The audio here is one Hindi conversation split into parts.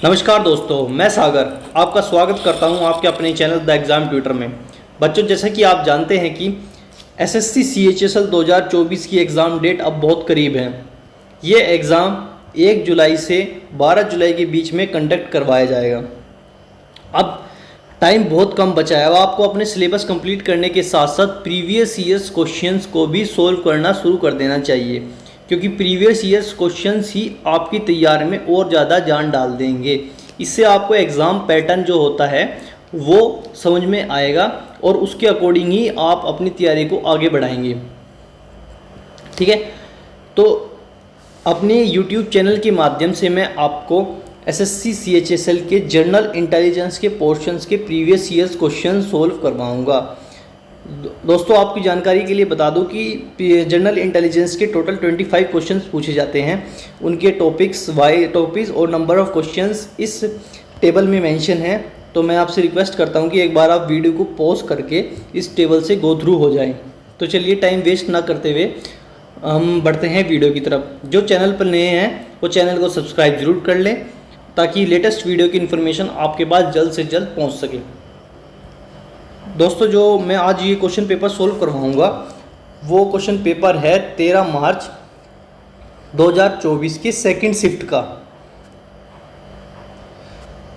नमस्कार दोस्तों, मैं सागर आपका स्वागत करता हूं आपके अपने चैनल द एग्ज़ाम ट्यूटर में। बच्चों, जैसा कि आप जानते हैं कि एसएससी सीएचएसएल 2024 की एग्ज़ाम डेट अब बहुत करीब है। ये एग्ज़ाम 1 जुलाई से 12 जुलाई के बीच में कंडक्ट करवाया जाएगा। अब टाइम बहुत कम बचा है। अब आपको अपने सिलेबस कंप्लीट करने के साथ साथ प्रीवियस ईयर्स क्वेश्चंस को भी सोल्व करना शुरू कर देना चाहिए, क्योंकि प्रीवियस ईयर्स क्वेश्चंस ही आपकी तैयारी में और ज़्यादा जान डाल देंगे। इससे आपको एग्ज़ाम पैटर्न जो होता है वो समझ में आएगा और उसके अकॉर्डिंग ही आप अपनी तैयारी को आगे बढ़ाएंगे। ठीक है, तो अपने YouTube चैनल के माध्यम से मैं आपको एसएससी सीएचएसएल के जनरल इंटेलिजेंस के पोर्शंस के प्रीवियस ईयर्स क्वेश्चन सोल्व करवाऊंगा। दोस्तों, आपकी जानकारी के लिए बता दूं कि जनरल इंटेलिजेंस के टोटल 25 क्वेश्चंस पूछे जाते हैं। उनके टॉपिक्स और नंबर ऑफ क्वेश्चंस इस टेबल में मेंशन है। तो मैं आपसे रिक्वेस्ट करता हूं कि एक बार आप वीडियो को पॉज करके इस टेबल से गो थ्रू हो जाएं। तो चलिए, टाइम वेस्ट ना करते हुए हम बढ़ते हैं वीडियो की तरफ। जो चैनल पर नए हैं वो चैनल को सब्सक्राइब जरूर कर लें, ताकि लेटेस्ट वीडियो की इन्फॉर्मेशन आपके पास जल्द से जल्द पहुंच सके। दोस्तों, जो मैं आज ये क्वेश्चन पेपर सोल्व करवाऊंगा वो क्वेश्चन पेपर है 13 मार्च 2024 की सेकंड शिफ्ट का।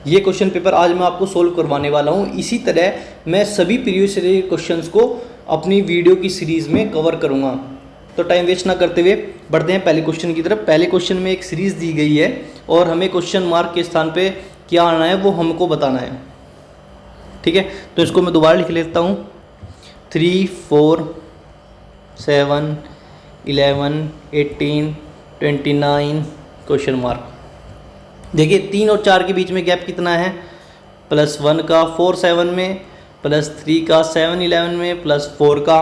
ये क्वेश्चन पेपर आज मैं आपको सोल्व करवाने वाला हूँ। इसी तरह मैं सभी प्रीवियस ईयर क्वेश्चंस को अपनी वीडियो की सीरीज़ में कवर करूँगा। तो टाइम वेस्ट ना करते हुए बढ़ते हैं पहले क्वेश्चन की तरफ। पहले क्वेश्चन में एक सीरीज़ दी गई है और हमें क्वेश्चन मार्क के स्थान पे क्या आना है वो हमको बताना है। ठीक है, तो इसको मैं दोबारा लिख लेता हूँ। 3, 4, 7, 11, 18, 29 क्वेश्चन मार्क। देखिए, 3 और 4 के बीच में गैप कितना है? +1 का 4, 7 में, +3 का 7, 11 में, +4 का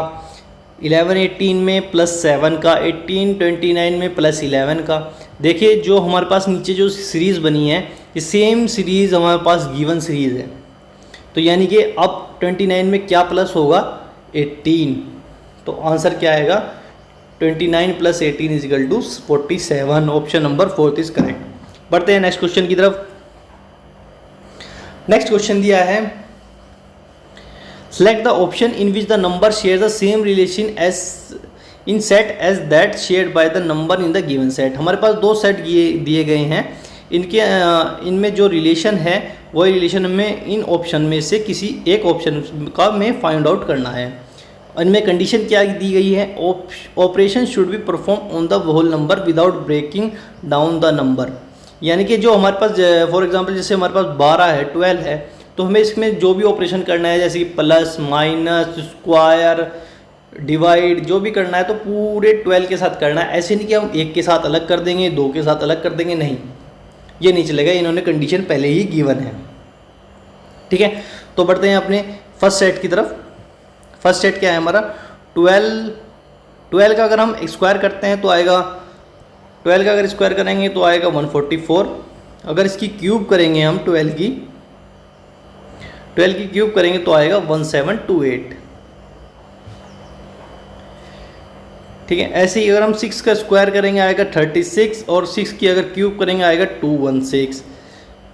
11, 18 में, +7 का 18, 29 में, +11 का। देखिए, जो हमारे पास नीचे जो सीरीज़ बनी है ये सेम सीरीज़ हमारे पास गिवन सीरीज़ है। तो यानी कि अब 29 में क्या प्लस होगा? 18। तो आंसर क्या आएगा? 29 + 18 = 47। Option number 4 is correct. बढ़ते हैं नेक्स्ट क्वेश्चन की तरफ। नेक्स्ट क्वेश्चन दिया है, select the option in which the number shares the same relation as in set as that shared by the number in the given set। हमारे पास दो सेट दिए गए हैं। इनमें जो रिलेशन है वही रिलेशन हमें इन ऑप्शन में से किसी एक ऑप्शन का में फाइंड आउट करना है। इनमें कंडीशन क्या दी गई है? Operation should be perform on the whole number without breaking down the number. यानी कि जो हमारे पास फॉर एग्जांपल जैसे हमारे पास 12 है, 12 है, तो हमें इसमें जो भी ऑपरेशन करना है जैसे कि प्लस, माइनस, स्क्वायर, डिवाइड, जो भी करना है तो पूरे 12 के साथ करना है। ऐसे नहीं कि हम एक के साथ अलग कर देंगे, 2 के साथ अलग कर देंगे, नहीं, ये नहीं चलेगा। इन्होंने कंडीशन पहले ही गिवन है। ठीक है, तो बढ़ते हैं अपने फर्स्ट सेट की तरफ। फर्स्ट सेट क्या है हमारा? 12 का अगर हम स्क्वायर करते हैं तो आएगा, 12 का अगर स्क्वायर करेंगे तो आएगा 144। अगर इसकी क्यूब करेंगे हम 12 की क्यूब करेंगे तो आएगा 1728। ठीक है, ऐसे ही अगर हम 6 का स्क्वायर करेंगे आएगा 36 और 6 की अगर क्यूब करेंगे आएगा 216।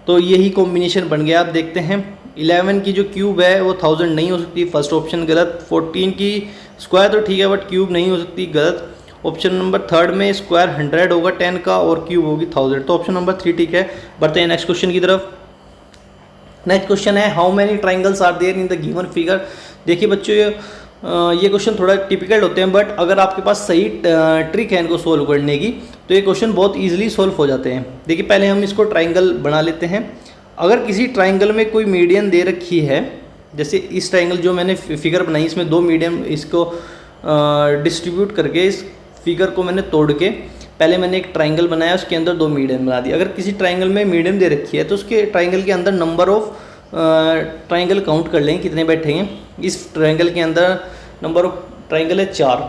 तो यही कॉम्बिनेशन बन गया। आप देखते हैं 11 की जो क्यूब है वो 1000 नहीं हो सकती, फर्स्ट ऑप्शन गलत। 14 की स्क्वायर तो ठीक है बट क्यूब नहीं हो सकती, गलत। ऑप्शन नंबर 3 में स्क्वायर 100 होगा 10 का और क्यूब होगी 1000, तो ऑप्शन नंबर 3 ठीक है। बढ़ते हैं नेक्स्ट क्वेश्चन की तरफ। नेक्स्ट क्वेश्चन है, how many triangles are there in the given figure. देखिए बच्चों, ये क्वेश्चन थोड़ा टिपिकल होते हैं, बट अगर आपके पास सही ट्रिक है इनको सोल्व करने की तो ये क्वेश्चन बहुत इजीली सोल्व हो जाते हैं। देखिए, पहले हम इसको ट्राइंगल बना लेते हैं। अगर किसी ट्राइंगल में कोई मीडियन दे रखी है, जैसे इस ट्राइंगल जो मैंने फिगर बनाई इसमें 2 मीडियन, इसको डिस्ट्रीब्यूट करके इस फिगर को मैंने तोड़ के पहले मैंने एक ट्राइंगल बनाया, उसके अंदर 2 मीडियन बना दिया। अगर किसी ट्राइंगल में मीडियन दे रखी है तो उसके ट्राइंगल के अंदर नंबर ऑफ ट्राइंगल काउंट कर लें कितने बैठे हैं। इस ट्राइंगल के अंदर नंबर ऑफ ट्राइंगल है 4।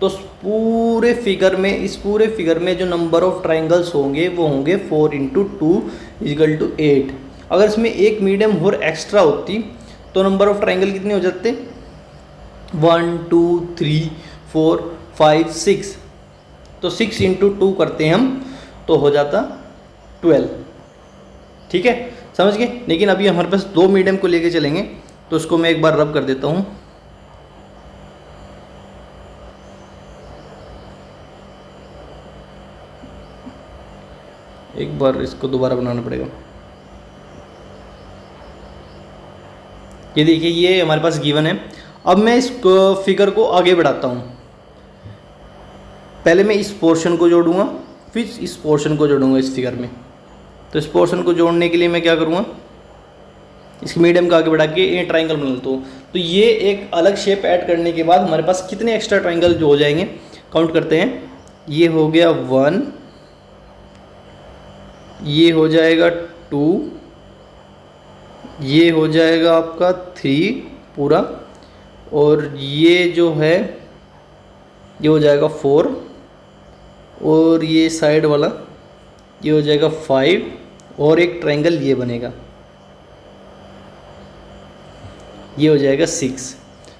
तो इस पूरे फिगर में जो नंबर ऑफ ट्राइंगल्स होंगे वो होंगे 4 × 2 = 8। अगर इसमें एक मीडियम और एक्स्ट्रा होती तो नंबर ऑफ ट्राइंगल कितने हो जाते? 1, 2, 3, 4, 5, 6। तो 6 × 2 करते हैं हम तो हो जाता 12। ठीक है, समझ गए। लेकिन अभी हमारे पास दो मीडियम को लेके चलेंगे, तो उसको मैं एक बार रब कर देता हूँ। एक बार इसको दोबारा बनाना पड़ेगा। ये देखिए, ये हमारे पास गिवन है। अब मैं इस फिगर को आगे बढ़ाता हूँ। पहले मैं इस पोर्शन को जोड़ूंगा, फिर इस पोर्शन को जोड़ूंगा इस फिगर में। तो इस पोर्शन को जोड़ने के लिए मैं क्या करूँगा, इस मीडियम का आगे बढ़ा के ये ट्राइंगल बना लेता हूँ। तो ये एक अलग शेप ऐड करने के बाद हमारे पास कितने एक्स्ट्रा ट्राइंगल जो हो जाएंगे, काउंट करते हैं। ये हो गया 1, ये हो जाएगा 2, ये हो जाएगा आपका 3 पूरा, और ये जो है ये हो जाएगा 4, और ये साइड वाला ये हो जाएगा 5, और एक ट्रायंगल ये बनेगा, ये हो जाएगा 6।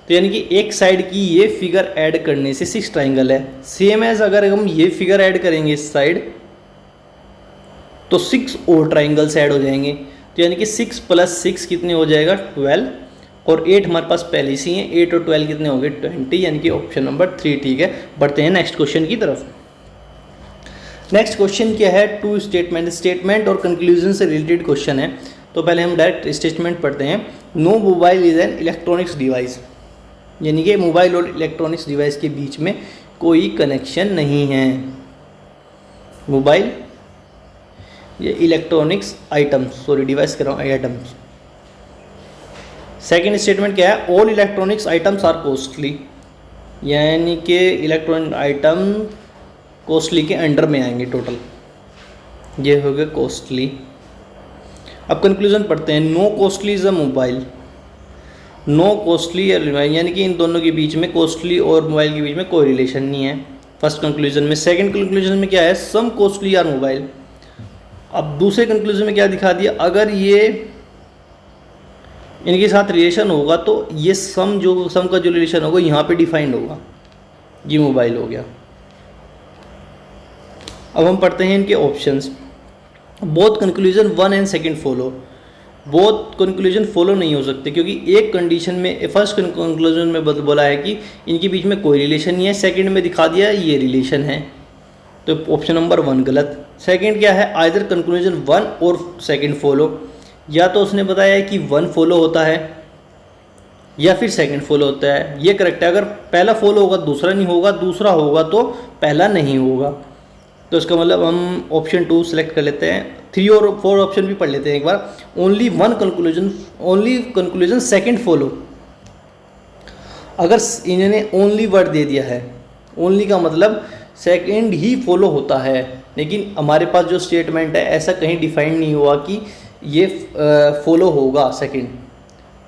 तो यानी कि एक साइड की ये फिगर ऐड करने से 6 ट्रायंगल है। सेम एज अगर हम ये फिगर ऐड करेंगे इस साइड, तो 6 और ट्रायंगल्स ऐड हो जाएंगे। तो यानी कि 6 + 6 कितने हो जाएगा 12, और 8 हमारे पास पहले से ही है। 8 और 12 कितने हो गए 20, यानी कि ऑप्शन नंबर 3 ठीक है। बढ़ते हैं नेक्स्ट क्वेश्चन की तरफ। नेक्स्ट क्वेश्चन क्या है, टू स्टेटमेंट और कंक्लूजन से रिलेटेड क्वेश्चन है। तो पहले हम डायरेक्ट स्टेटमेंट पढ़ते हैं। No mobile is an electronics device, यानी कि मोबाइल और इलेक्ट्रॉनिक्स डिवाइस के बीच में कोई कनेक्शन नहीं है। मोबाइल ये इलेक्ट्रॉनिक्स आइटम्स, सॉरी डिवाइस कर रहा हूँ, आइटम्स। सेकेंड स्टेटमेंट क्या है, all electronics items are costly, यानी कि इलेक्ट्रॉनिक आइटम कॉस्टली के अंडर में आएंगे टोटल, ये हो गया कॉस्टली। अब कंक्लूजन पढ़ते हैं। No costly is a mobile, no costly यानी कि इन दोनों के बीच में, कॉस्टली और मोबाइल के बीच में कोई रिलेशन नहीं है, फर्स्ट कंक्लूजन में। सेकंड कंक्लूजन में क्या है, सम कॉस्टली आर मोबाइल। अब दूसरे कंक्लूजन में क्या दिखा दिया, अगर ये इनके साथ रिलेशन होगा तो ये सम का जो रिलेशन होगा यहाँ पे डिफाइंड होगा, ये मोबाइल हो गया। अब हम पढ़ते हैं इनके options. Both conclusion 1 and second follow, both conclusion follow नहीं हो सकते, क्योंकि एक कंडीशन में फर्स्ट कंक्लूजन में बोला है कि इनके बीच में कोई रिलेशन नहीं है, सेकंड में दिखा दिया ये रिलेशन है, तो ऑप्शन नंबर 1 गलत। सेकंड क्या है, आइदर कंक्लूजन 1 और सेकंड फॉलो, या तो उसने बताया है कि 1 फॉलो होता है या फिर सेकंड फॉलो होता है, ये करेक्ट है। अगर पहला फॉलो होगा दूसरा नहीं होगा, दूसरा होगा तो पहला नहीं होगा, तो इसका मतलब हम ऑप्शन 2 सेलेक्ट कर लेते हैं। 3 और 4 ऑप्शन भी पढ़ लेते हैं एक बार। ओनली कंक्लूजन सेकंड फॉलो, अगर इन्होंने ओनली वर्ड दे दिया है, ओनली का मतलब सेकंड ही फॉलो होता है, लेकिन हमारे पास जो स्टेटमेंट है ऐसा कहीं डिफाइंड नहीं हुआ कि ये फॉलो होगा सेकंड,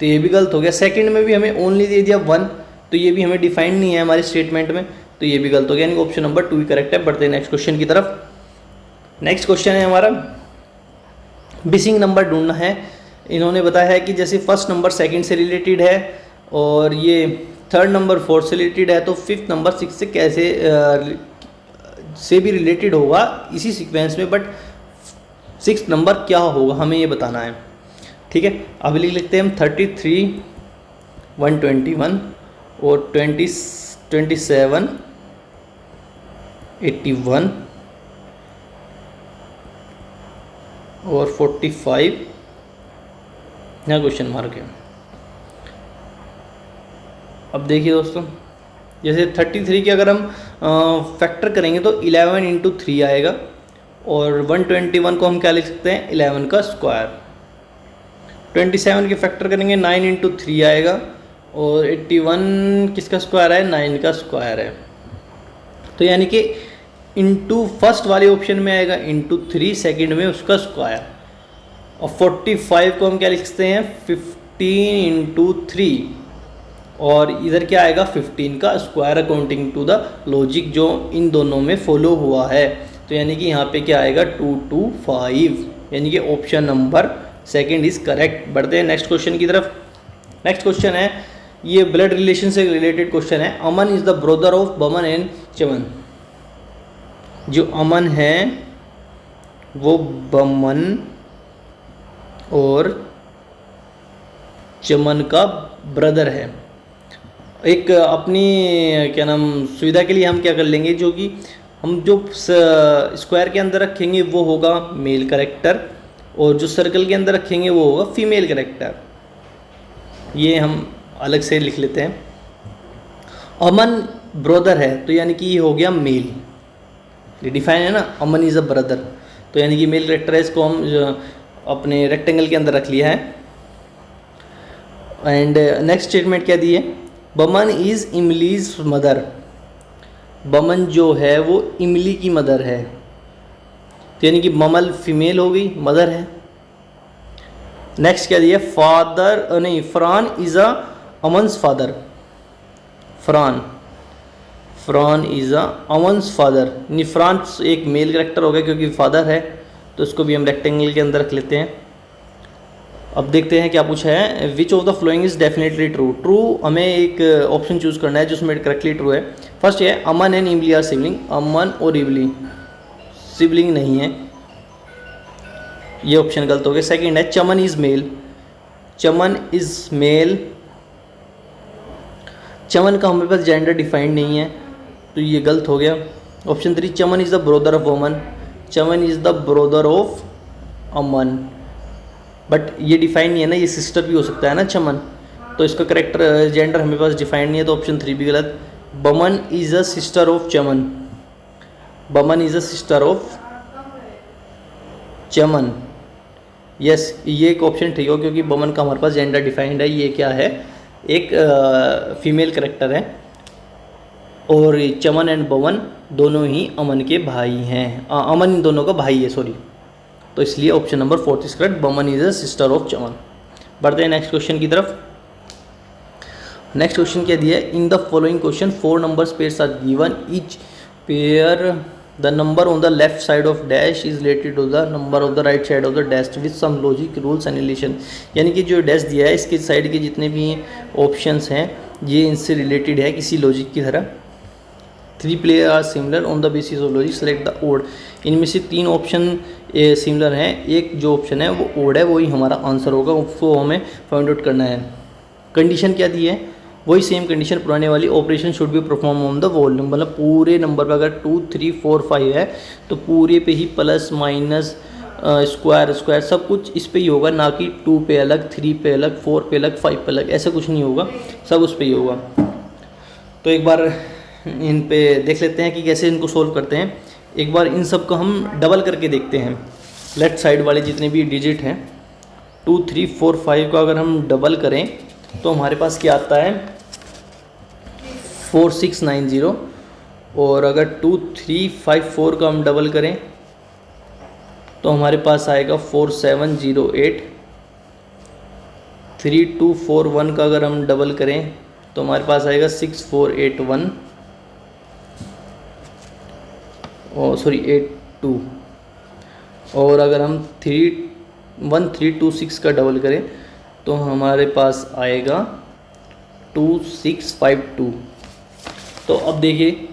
तो ये भी गलत हो गया। सेकंड में भी हमें ओनली दे दिया 1, तो ये भी हमें डिफाइंड नहीं है हमारे स्टेटमेंट में, तो ये भी गलत हो गया, यानी ऑप्शन नंबर 2 ही करेक्ट है। बढ़ते हैं नेक्स्ट क्वेश्चन की तरफ। नेक्स्ट क्वेश्चन है हमारा, मिसिंग नंबर ढूंढना है। इन्होंने बताया है कि जैसे फर्स्ट नंबर सेकंड से रिलेटेड है, और ये थर्ड नंबर 4 से रिलेटेड है, तो फिफ्थ नंबर 6 से कैसे से भी रिलेटेड होगा इसी सीक्वेंस में, बट 6 नंबर क्या होगा हमें ये बताना है, ठीक है। अभी लिख लेते हैं हम 33, 121 और 27, 81 और 45, यहाँ क्वेश्चन मार्क है। अब देखिए दोस्तों, जैसे 33 के अगर हम फैक्टर करेंगे तो 11 × 3 आएगा, और 121 को हम क्या लिख सकते हैं 11 का स्क्वायर। 27 के फैक्टर करेंगे 9 × 3 आएगा, और 81 किसका स्क्वायर है 9 का स्क्वायर है, तो यानी कि इंटू फर्स्ट वाले ऑप्शन में आएगा इंटू 3, सेकेंड में उसका स्क्वायर। और 45 को हम क्या लिख सकते हैं 15 × 3, और इधर क्या आएगा 15 का square according to the logic जो इन दोनों में फॉलो हुआ है, तो यानी कि यहाँ पे क्या आएगा 225, यानी कि option number second is correct. बढ़ते हैं नेक्स्ट क्वेश्चन की तरफ। नेक्स्ट क्वेश्चन है, ये ब्लड रिलेशन से रिलेटेड क्वेश्चन है। अमन is the brother of Boman and चमन, जो अमन है वो बमन और चमन का ब्रदर है। एक अपनी क्या नाम सुविधा के लिए हम क्या कर लेंगे, जो कि हम जो स्क्वायर के अंदर रखेंगे वो होगा मेल कैरेक्टर, और जो सर्कल के अंदर रखेंगे वो होगा फीमेल कैरेक्टर। ये हम अलग से लिख लेते हैं। अमन ब्रदर है तो यानी कि ये हो गया मेल, ये डिफाइन है ना, अमन इज़ अ ब्रदर, तो यानी कि मेल कैरेक्टर है, इसको हम अपने रेक्टेंगल के अंदर रख लिया है। एंड नेक्स्ट स्टेटमेंट क्या दी है, बमन इज़ इमलीज मदर। बमन जो है वो इमली की मदर है, तो यानी कि ममल फीमेल हो गई, मदर है। नेक्स्ट क्या दिया, फादर नहीं, Faran is a Aman's father. Faran is a Aman's father, यानी फरान एक मेल कैरेक्टर हो गया क्योंकि फादर है, तो इसको भी हम रेक्टेंगल के अंदर रख लेते हैं। अब देखते हैं क्या पूछा है, which of the following is definitely true. True हमें एक ऑप्शन चूज़ करना है जिसमें करेक्टली ट्रू है। फर्स्ट है अमन एंड इमली आर सिबलिंग। अमन और इमली सिबलिंग नहीं है, ये ऑप्शन गलत हो गया। सेकंड है Chaman is male. Chaman is male, Chaman का हमारे पास जेंडर डिफाइंड नहीं है, तो ये गलत हो गया। Option 3 Chaman is the brother of Aman. Chaman is the brother of Aman, but ये डिफाइन नहीं है ना, ये सिस्टर भी हो सकता है ना चमन, तो इसका करेक्टर जेंडर हमें पास डिफाइंड नहीं है, तो ऑप्शन 3 भी गलत। Boman is a sister of Chaman. Boman is a sister of Chaman, yes ये एक ऑप्शन ठीक हो, क्योंकि बमन का हमारे पास जेंडर डिफाइंड है, ये क्या है, एक फीमेल करेक्टर है, और चमन एंड बमन दोनों ही अमन के भाई हैं, अमन इन दोनों का भाई है, सॉरी, तो इसलिए option number 4 is correct, Boman is a sister of चमन। बढ़ते हैं नेक्स्ट क्वेश्चन की तरफ। नेक्स्ट क्वेश्चन क्या दिया है, in the following question 4 numbers pairs are given, each pair the number on the left side of dash is related to the number of the right side of the dash with some logic rules and relation. यानी कि जो डैश दिया है इसके साइड के जितने भी ऑप्शंस हैं ये इनसे रिलेटेड है किसी लॉजिक की तरह। 3 player are similar on the basis of logic select the odd. इनमें से 3 ऑप्शन सिमिलर हैं, एक जो ऑप्शन है वो ओड है, वही हमारा आंसर होगा, उसको हमें फाइंड आउट करना है। कंडीशन क्या दी है, वही सेम कंडीशन पुराने वाली, operation should be perform on the whole, मतलब पूरे नंबर पर अगर 2 3 4 5 है तो पूरे पे ही प्लस माइनस स्क्वायर स्क्वायर सब कुछ इस पे ही होगा, ना कि 2 पे अलग, 3 पे अलग, 4 पे अलग, 5 पे अलग, ऐसा कुछ नहीं होगा, सब उस पे ही होगा। तो एक बार इन पे देख लेते हैं कि कैसे इनको सोल्व करते हैं। एक बार इन सब को हम डबल करके देखते हैं। लेफ्ट साइड वाले जितने भी डिजिट हैं 2 3 4 5 को अगर हम डबल करें तो हमारे पास क्या आता है 4690, और अगर 2 3 5 4 का हम डबल करें तो हमारे पास आएगा 4708। 3241 का अगर हम डबल करें तो हमारे पास आएगा 6481, और सॉरी 82, और अगर हम 1326 का डबल करें तो हमारे पास आएगा 2652। तो अब देखिए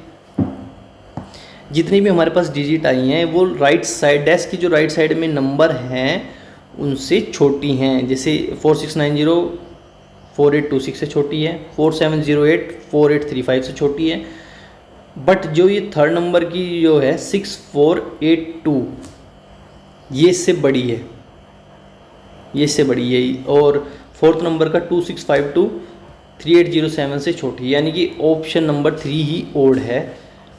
जितनी भी हमारे पास डिजिट आई हैं वो राइट साइड डैश की जो राइट साइड में नंबर हैं उनसे छोटी हैं, जैसे 4690 4826 से छोटी है, 4708 4835 से छोटी है, बट जो ये थर्ड नंबर की जो है 6482 ये इससे बड़ी है, ये इससे बड़ी है, और फोर्थ नंबर का 2652 3807 से छोटी है, यानी कि ऑप्शन नंबर 3 ही ओड है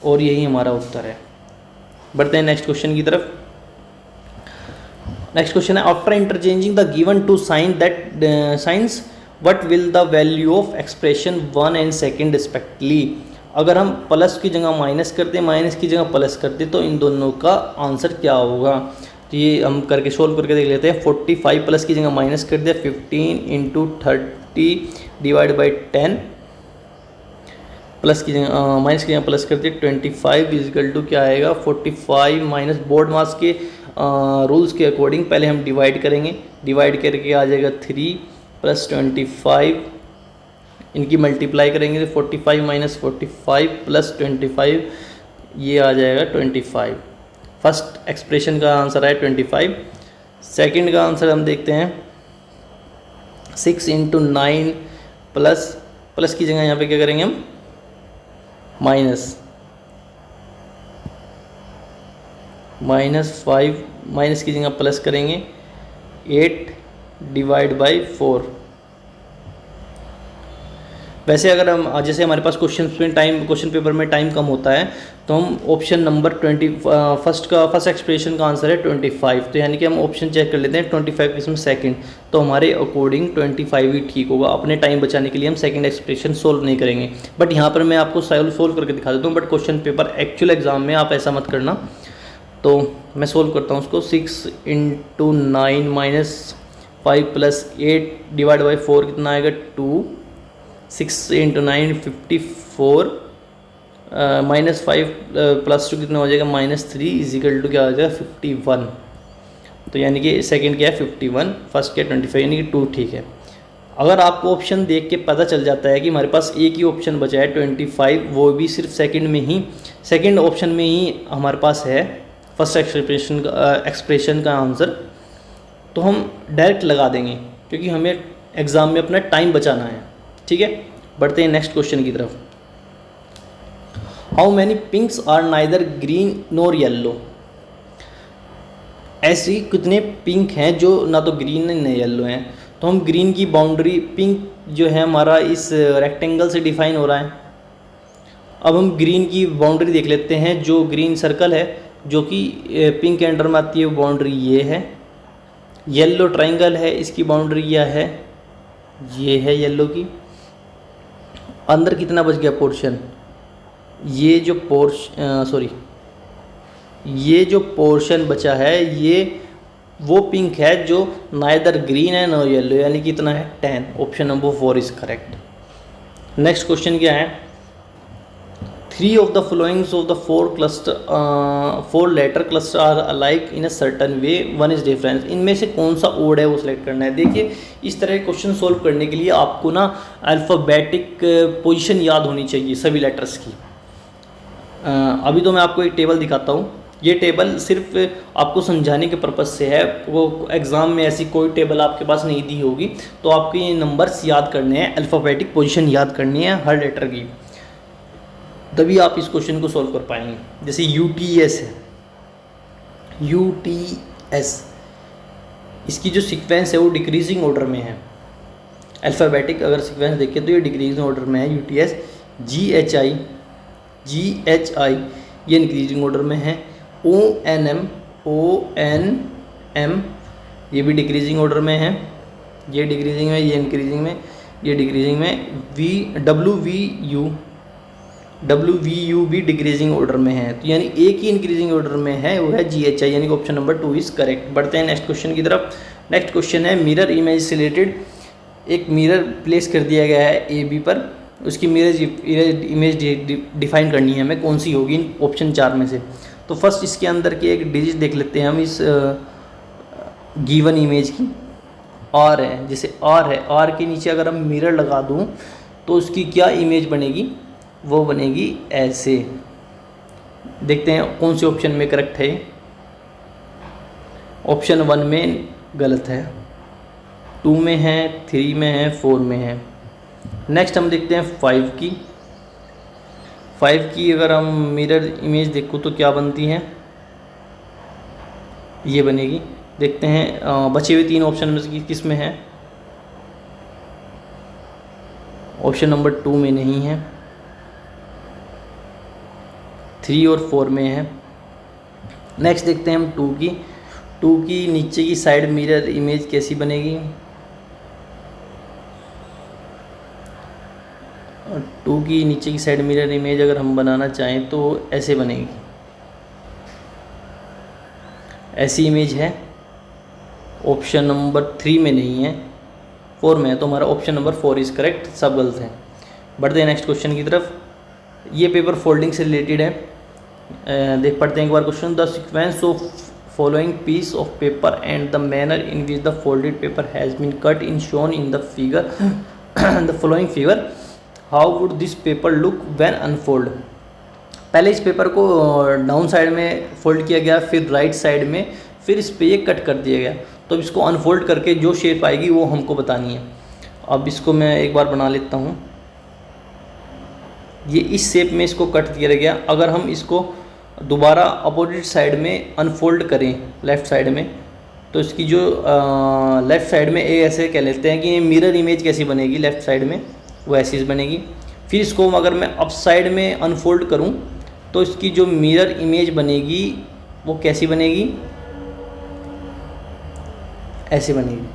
और यही हमारा उत्तर है। बढ़ते हैं नेक्स्ट क्वेश्चन की तरफ। नेक्स्ट क्वेश्चन है after interchanging the given two sign that signs what will the value of expression 1 and 2 respectively. अगर हम प्लस की जगह माइनस करते, माइनस की जगह प्लस करते तो इन दोनों का आंसर क्या होगा, तो ये हम करके सोल्व करके देख लेते हैं। 45 प्लस की जगह माइनस कर दिया, 15 इंटू 30 डिवाइड बाई 10, प्लस की जगह माइनस की जगह प्लस कर दिया, 25 इजिकल टू क्या आएगा 45 माइनस बोर्ड मास के रूल्स के अकॉर्डिंग पहले हम डिवाइड करेंगे, डिवाइड करके आ जाएगा 3 प्लस 25, इनकी मल्टीप्लाई करेंगे तो 45 माइनस 45 प्लस 25 ये आ जाएगा 25। फर्स्ट एक्सप्रेशन का आंसर है 25। सेकंड का आंसर हम देखते हैं 6 इंटू 9 प्लस, प्लस की जगह यहाँ पे क्या करेंगे हम माइनस, -5 माइनस की जगह प्लस करेंगे 8 डिवाइड बाई 4। वैसे अगर हम जैसे हमारे पास क्वेश्चन पेपर में टाइम कम होता है तो हम ऑप्शन नंबर फर्स्ट एक्सप्रेशन का आंसर है 25, तो यानी कि हम ऑप्शन चेक कर लेते हैं 25 इसमें सेकंड, तो हमारे अकॉर्डिंग 25 ही ठीक होगा। अपने टाइम बचाने के लिए हम सेकंड एक्सप्रेशन सोल्व नहीं करेंगे, बट यहाँ पर मैं आपको सोल्व करके दिखा देता हूँ, but question paper actual exam में आप ऐसा मत करना। तो मैं सोल्व करता हूँ उसको, 6 into 9 minus 5 plus 8 divide by 4 कितना आएगा 2, 6 इंटू 9 54 -5 प्लस 2 कितना हो जाएगा -3 इजिकल टू क्या हो जाएगा 51। तो यानी कि सेकंड क्या है 51, फर्स्ट क्या 25, यानी कि 2 ठीक है। अगर आपको ऑप्शन देख के पता चल जाता है कि हमारे पास एक ही ऑप्शन बचा है 25, वो भी सिर्फ सेकंड ऑप्शन में ही हमारे पास है फर्स्ट एक्सप्रेशन का आंसर, तो हम डायरेक्ट लगा देंगे क्योंकि हमें एग्ज़ाम में अपना टाइम बचाना है। ठीक है, बढ़ते हैं नेक्स्ट क्वेश्चन की तरफ। How many pinks are neither green nor yellow. ऐसी कितने पिंक हैं जो ना तो ग्रीन है ना येल्लो हैं। तो हम ग्रीन की बाउंड्री, पिंक जो है हमारा इस रेक्टेंगल से डिफाइन हो रहा है। अब हम ग्रीन की बाउंड्री देख लेते हैं, जो ग्रीन सर्कल है जो कि पिंक के अंडर में आती है वो बाउंड्री ये है। येल्लो ट्राइंगल है, इसकी बाउंड्री यह है, ये है येल्लो की। अंदर कितना बच गया पोर्शन, ये जो ये जो पोर्शन बचा है ये वो पिंक है जो नाइदर ग्रीन है नो येलो, यानी कि कितना है 10। Option number 4 is correct. Next question क्या है, 3 of the followings of the 4 letter cluster are alike in a certain way, one is difference। इनमें से कौन सा ओड है वो सिलेक्ट करना है। देखिए इस तरह के क्वेश्चन सोल्व करने के लिए आपको ना अल्फ़ाबेटिक पोजीशन याद होनी चाहिए सभी लेटर्स की। अभी तो मैं आपको एक टेबल दिखाता हूँ, ये टेबल सिर्फ आपको समझाने के पर्पज़ से है, वो एग्ज़ाम में ऐसी कोई टेबल आपके पास नहीं दी होगी, तो आपको ये नंबर्स याद करने हैं, अल्फ़ाबेटिक पोजीशन याद करनी है हर लेटर की, तभी आप इस क्वेश्चन को सॉल्व कर पाएंगे। जैसे UTS है, UTS इसकी जो सीक्वेंस है वो डिक्रीजिंग ऑर्डर में है। अल्फ़ाबेटिक अगर सीक्वेंस देखें तो ये डिक्रीजिंग ऑर्डर में है UTS। GHI ये इंक्रीजिंग ऑर्डर में है। ONM ये भी डिक्रीजिंग ऑर्डर में है, ये डिक्रीजिंग में, ये इंक्रीजिंग में, ये डिक्रीजिंग में। WVU भी डिक्रीजिंग ऑर्डर में है, तो यानी एक ही इंक्रीजिंग ऑर्डर में है, वो है GHI, यानी कि ऑप्शन नंबर 2 इज़ करेक्ट। बढ़ते हैं नेक्स्ट क्वेश्चन की तरफ। नेक्स्ट क्वेश्चन है मिरर इमेज से रिलेटेड। एक मिरर प्लेस कर दिया गया है AB पर, उसकी मिरर इमेज डिफाइन करनी है हमें, कौन सी होगी इन ऑप्शन 4 में से। तो फर्स्ट इसके अंदर की एक डिजिट देख लेते हैं हम इस गिवन इमेज की। R है, जैसे R है, R के नीचे अगर हम मिरर लगा दूँ तो उसकी क्या इमेज बनेगी, वो बनेगी ऐसे। देखते हैं कौन से ऑप्शन में करेक्ट है। ऑप्शन 1 में गलत है, 2 में है, 3 में है, 4 में है। नेक्स्ट हम देखते हैं 5 की। 5 की अगर हम मिरर इमेज देखो तो क्या बनती है, ये बनेगी। देखते हैं बचे हुए 3 ऑप्शन में किस में है। ऑप्शन नंबर 2 में नहीं है, 3 और 4 में है। नेक्स्ट देखते हैं हम 2 की नीचे की साइड मिरर इमेज कैसी बनेगी। 2 की नीचे की साइड मिरर इमेज अगर हम बनाना चाहें तो ऐसे बनेगी, ऐसी इमेज है। ऑप्शन नंबर 3 में नहीं है, 4 में है, तो हमारा ऑप्शन नंबर 4 इज़ करेक्ट, सब गलत हैं। बढ़ते हैं नेक्स्ट क्वेश्चन की तरफ। ये पेपर फोल्डिंग से रिलेटेड है, देख पढ़ते हैं एक बार question. The sequence of following piece of paper and the manner in which the folded paper has been cut in shown in the figure the following figure, how would this paper look when unfold. पहले इस पेपर को डाउन साइड में फोल्ड किया गया, फिर राइट साइड में, फिर इस पे ये कट कर दिया गया। तो अब इसको अनफोल्ड करके जो शेप आएगी वो हमको बतानी है। अब इसको मैं एक बार बना लेता हूँ। ये इस शेप में इसको कट किया गया। अगर हम इसको दोबारा अपोजिट साइड में अनफोल्ड करें लेफ़्ट साइड में, तो इसकी जो लेफ़्ट साइड में ऐसे कह लेते हैं कि मिरर इमेज कैसी बनेगी लेफ़्ट साइड में, वो ऐसी बनेगी। फिर इसको अगर मैं अप साइड में अनफोल्ड करूं तो इसकी जो मिरर इमेज बनेगी वो कैसी बनेगी, ऐसी बनेगी।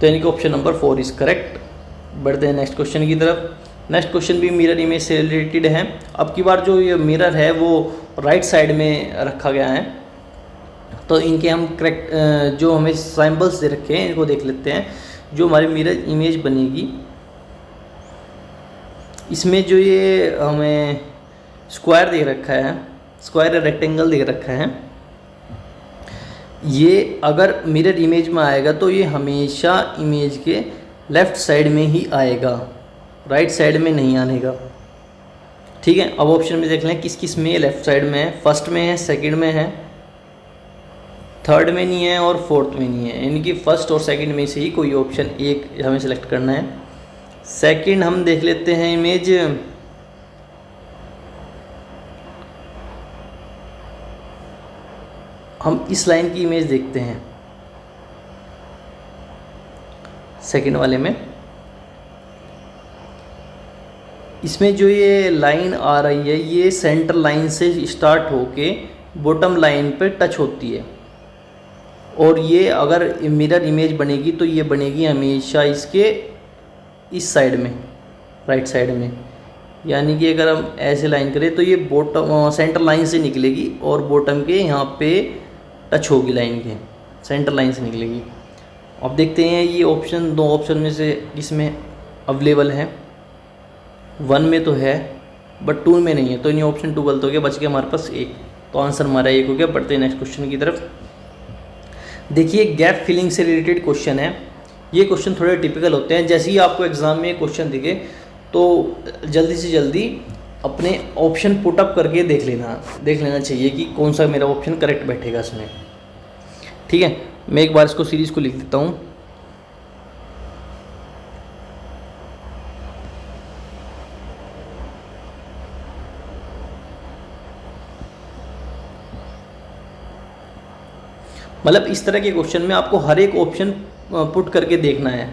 तो यानी कि ऑप्शन नंबर 4 इज़ करेक्ट। बढ़ते हैं नेक्स्ट क्वेश्चन की तरफ। नेक्स्ट क्वेश्चन भी मिरर इमेज से रिलेटेड है। अब की बार जो ये मिरर है वो राइट साइड में रखा गया है। तो इनके हम करेक्ट जो हमें सैम्पल्स दे रखे हैं इनको देख लेते हैं। जो हमारी मिरर इमेज बनेगी, इसमें जो ये हमें स्क्वायर दे रखा है, स्क्वायर रेक्टेंगल दे रखा है, ये अगर मिरर इमेज में आएगा तो ये हमेशा इमेज के लेफ़्ट साइड में ही आएगा, राइट साइड में नहीं आने का। ठीक है, अब ऑप्शन में देख लें किस किस में लेफ़्ट साइड में है। फर्स्ट में है, सेकंड में है, थर्ड में नहीं है और फोर्थ में नहीं है। यानी कि फर्स्ट और सेकंड में से ही कोई ऑप्शन एक हमें सेलेक्ट करना है। सेकंड हम देख लेते हैं इमेज, हम इस लाइन की इमेज देखते हैं सेकंड वाले में। इसमें जो ये लाइन आ रही है ये सेंटर लाइन से स्टार्ट होके बॉटम लाइन पे टच होती है, और ये अगर मिरर इमेज बनेगी तो ये बनेगी हमेशा इसके इस साइड में, राइट साइड में। यानी कि अगर हम ऐसे लाइन करें तो ये बॉटम सेंटर लाइन से निकलेगी और बॉटम के यहाँ पे टच होगी, लाइन के सेंटर लाइन से निकलेगी। अब देखते हैं ये ऑप्शन, दो ऑप्शन में से किसमें अवेलेबल है। 1 में तो है बट 2 में नहीं है, तो ये ऑप्शन 2 गलत हो गया, बच गया हमारे पास एक। तो आंसर हमारा एक हो गया। बढ़ते हैं नेक्स्ट क्वेश्चन की तरफ। देखिए गैप फिलिंग से रिलेटेड क्वेश्चन है। ये क्वेश्चन थोड़े टिपिकल होते हैं। जैसे ही आपको एग्जाम में क्वेश्चन दिखे तो जल्दी से जल्दी अपने ऑप्शन पुट अप करके देख लेना चाहिए कि कौन सा मेरा ऑप्शन करेक्ट बैठेगा इसमें। ठीक है, मैं एक बार इसको सीरीज़ को लिख देता हूँ। मतलब इस तरह के क्वेश्चन में आपको हर एक ऑप्शन पुट करके देखना है,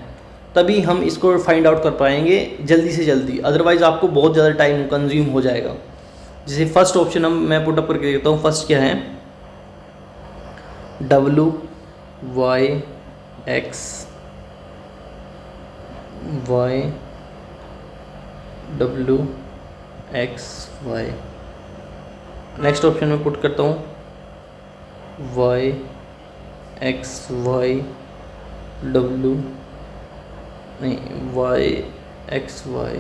तभी हम इसको फाइंड आउट कर पाएंगे जल्दी से जल्दी। अदरवाइज़ आपको बहुत ज़्यादा टाइम कंज्यूम हो जाएगा। जैसे फर्स्ट ऑप्शन मैं पुट अप करके देखता हूँ। फर्स्ट क्या है, W Y X Y W X Y। Next option में पुट करता हूँ Y X Y W, नहीं Y X Y,